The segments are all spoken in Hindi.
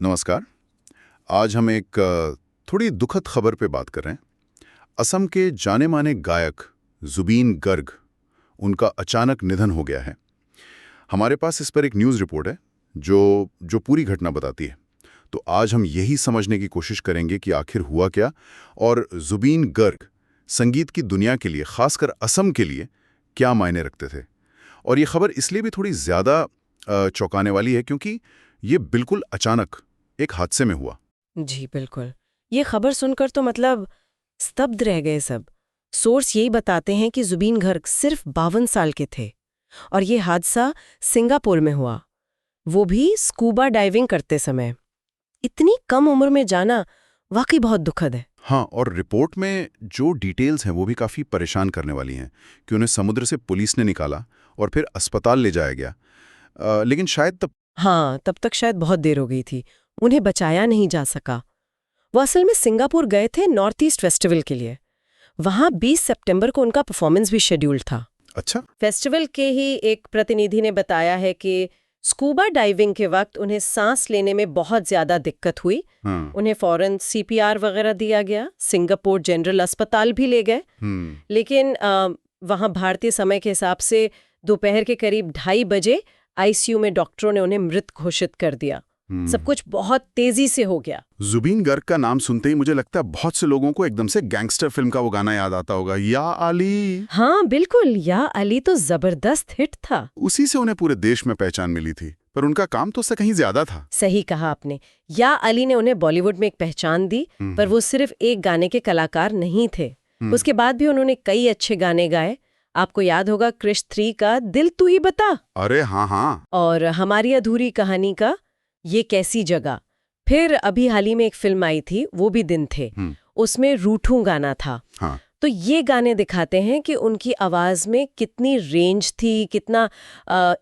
नमस्कार। आज हम एक थोड़ी दुखद खबर पे बात कर रहे हैं। असम के जाने माने गायक ज़ुबीन गर्ग, उनका अचानक निधन हो गया है। हमारे पास इस पर एक न्यूज़ रिपोर्ट है जो जो पूरी घटना बताती है। तो आज हम यही समझने की कोशिश करेंगे कि आखिर हुआ क्या और ज़ुबीन गर्ग संगीत की दुनिया के लिए, खासकर असम के लिए, क्या मायने रखते थे। और ये खबर इसलिए भी थोड़ी ज़्यादा चौंकाने वाली है क्योंकि ये बिल्कुल अचानक एक हादसे में हुआ। जी बिल्कुल। ये खबर सुनकर तो मतलब स्तब्ध रह गए सब। सोर्स यही बताते हैं कि ज़ुबीन गर्ग सिर्फ 52 साल के थे और ये हादसा सिंगापुर में हुआ, वो भी स्कूबा डाइविंग करते समय। इतनी कम उम्र में जाना वाकई बहुत दुखद है। हाँ, और रिपोर्ट में जो डिटेल्स हैं वो भी काफ़ी परेशान करने वाली हैं कि उन्हें समुद्र से पुलिस ने निकाला और फिर अस्पताल ले जाया गया। लेकिन शायद तब हाँ, तब तक शायद बहुत देर हो गई थी, उन्हें बचाया नहीं जा सका। वो असल में सिंगापुर गए थे नॉर्थ ईस्ट फेस्टिवल के लिए। वहाँ 20 सितंबर को उनका परफॉर्मेंस भी शेड्यूल्ड था। अच्छा। फेस्टिवल के ही एक प्रतिनिधि ने बताया है कि स्कूबा डाइविंग के वक्त उन्हें सांस लेने में बहुत ज्यादा दिक्कत हुई। हाँ। उन्हें फौरन सीपीआर वगैरह दिया गया, सिंगापुर जनरल अस्पताल भी ले गए। लेकिन वहाँ भारतीय समय के हिसाब से दोपहर के करीब 2:30 बजे आईसीयू में डॉक्टरों ने उन्हें मृत घोषित कर दिया। सब कुछ बहुत तेजी से हो गया। ज़ुबीन गर्ग का नाम सुनते ही मुझे लगता है बहुत से लोगों को एकदम से गैंगस्टर फिल्म का वो गाना याद आता होगा, या अली। हाँ बिल्कुल, या अली तो जबरदस्त हिट था। उसी से उन्हें पूरे देश में पहचान मिली थी, पर उनका काम तो उससे कहीं ज्यादा था। सही कहा आपने। या अली ने उन्हें बॉलीवुड में एक पहचान दी, पर वो सिर्फ एक गाने के कलाकार नहीं थे। उसके बाद भी उन्होंने कई अच्छे गाने गाए। आपको याद होगा क्रिश 3 का दिल तू ही बता, अरे हाँ हाँ। और हमारी अधूरी कहानी का ये कैसी जगह। फिर अभी हाल ही में एक फिल्म आई थी, वो भी दिन थे, उसमें रूठूं गाना था। हाँ। तो ये गाने दिखाते हैं कि उनकी आवाज में कितनी रेंज थी, कितना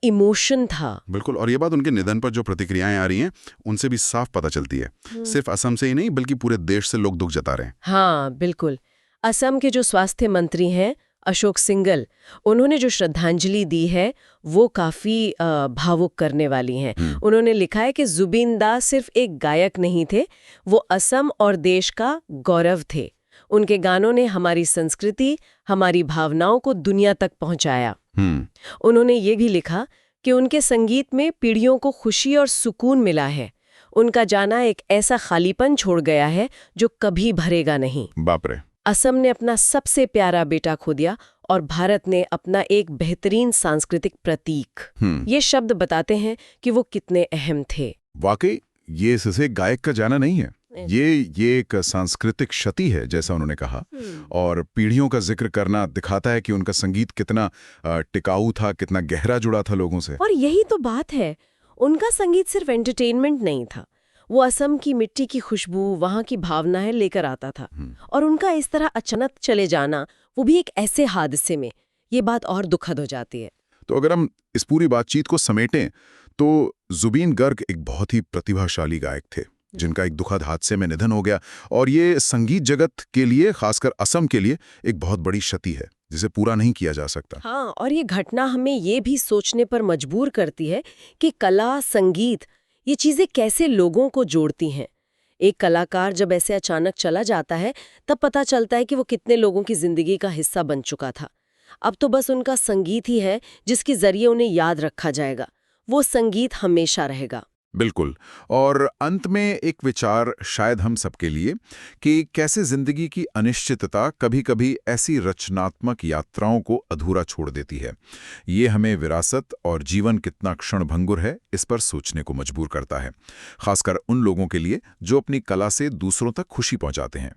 इमोशन था। बिल्कुल, और ये बात उनके निधन पर जो प्रतिक्रियाएं आ रही हैं उनसे भी साफ पता चलती है। सिर्फ असम से ही नहीं बल्कि पूरे देश से लोग दुख जता रहे हैं। हाँ बिल्कुल। असम के जो स्वास्थ्य मंत्री हैं अशोक सिंगल, उन्होंने जो श्रद्धांजलि दी है वो काफी भावुक करने वाली हैं। उन्होंने लिखा है कि ज़ुबीन दा सिर्फ एक गायक नहीं थे, वो असम और देश का गौरव थे। उनके गानों ने हमारी संस्कृति, हमारी भावनाओं को दुनिया तक पहुंचाया। उन्होंने ये भी लिखा कि उनके संगीत में पीढ़ियों को खुशी और सुकून मिला है। उनका जाना एक ऐसा खालीपन छोड़ गया है जो कभी भरेगा नहीं। बाप रे। असम ने अपना सबसे प्यारा बेटा खो दिया और भारत ने अपना एक बेहतरीन सांस्कृतिक प्रतीक। ये शब्द बताते हैं कि वो कितने अहम थे। वाकई ये सिर्फ गायक का जाना नहीं है, ये एक सांस्कृतिक क्षति है, जैसा उन्होंने कहा। और पीढ़ियों का जिक्र करना दिखाता है कि उनका संगीत कितना टिकाऊ था, कितना गहरा जुड़ा था लोगों से। और यही तो बात है, उनका संगीत सिर्फ एंटरटेनमेंट नहीं था, वो असम की मिट्टी की खुशबू, वहाँ की भावनाएं लेकर आता था। और उनका इस तरह अचानक चले जाना, वो भी एक ऐसे हादसे में, ये बात और दुखद हो जाती है। तो अगर हम इस पूरी बातचीत को समेटें तो ज़ुबीन गर्ग एक बहुत ही प्रतिभाशाली गायक थे जिनका एक दुखद हादसे में निधन हो गया, और ये संगीत जगत के लिए, खासकर असम के लिए, एक बहुत बड़ी क्षति है जिसे पूरा नहीं किया जा सकता। हाँ, और ये घटना हमें ये भी सोचने पर मजबूर करती है कि कला, संगीत, ये चीजें कैसे लोगों को जोड़ती हैं। एक कलाकार जब ऐसे अचानक चला जाता है तब पता चलता है कि वो कितने लोगों की जिंदगी का हिस्सा बन चुका था। अब तो बस उनका संगीत ही है जिसके जरिए उन्हें याद रखा जाएगा। वो संगीत हमेशा रहेगा। बिल्कुल। और अंत में एक विचार शायद हम सबके लिए कि कैसे जिंदगी की अनिश्चितता कभी-कभी ऐसी रचनात्मक यात्राओं को अधूरा छोड़ देती है। ये हमें विरासत और जीवन कितना क्षणभंगुर है इस पर सोचने को मजबूर करता है, खासकर उन लोगों के लिए जो अपनी कला से दूसरों तक खुशी पहुंचाते हैं।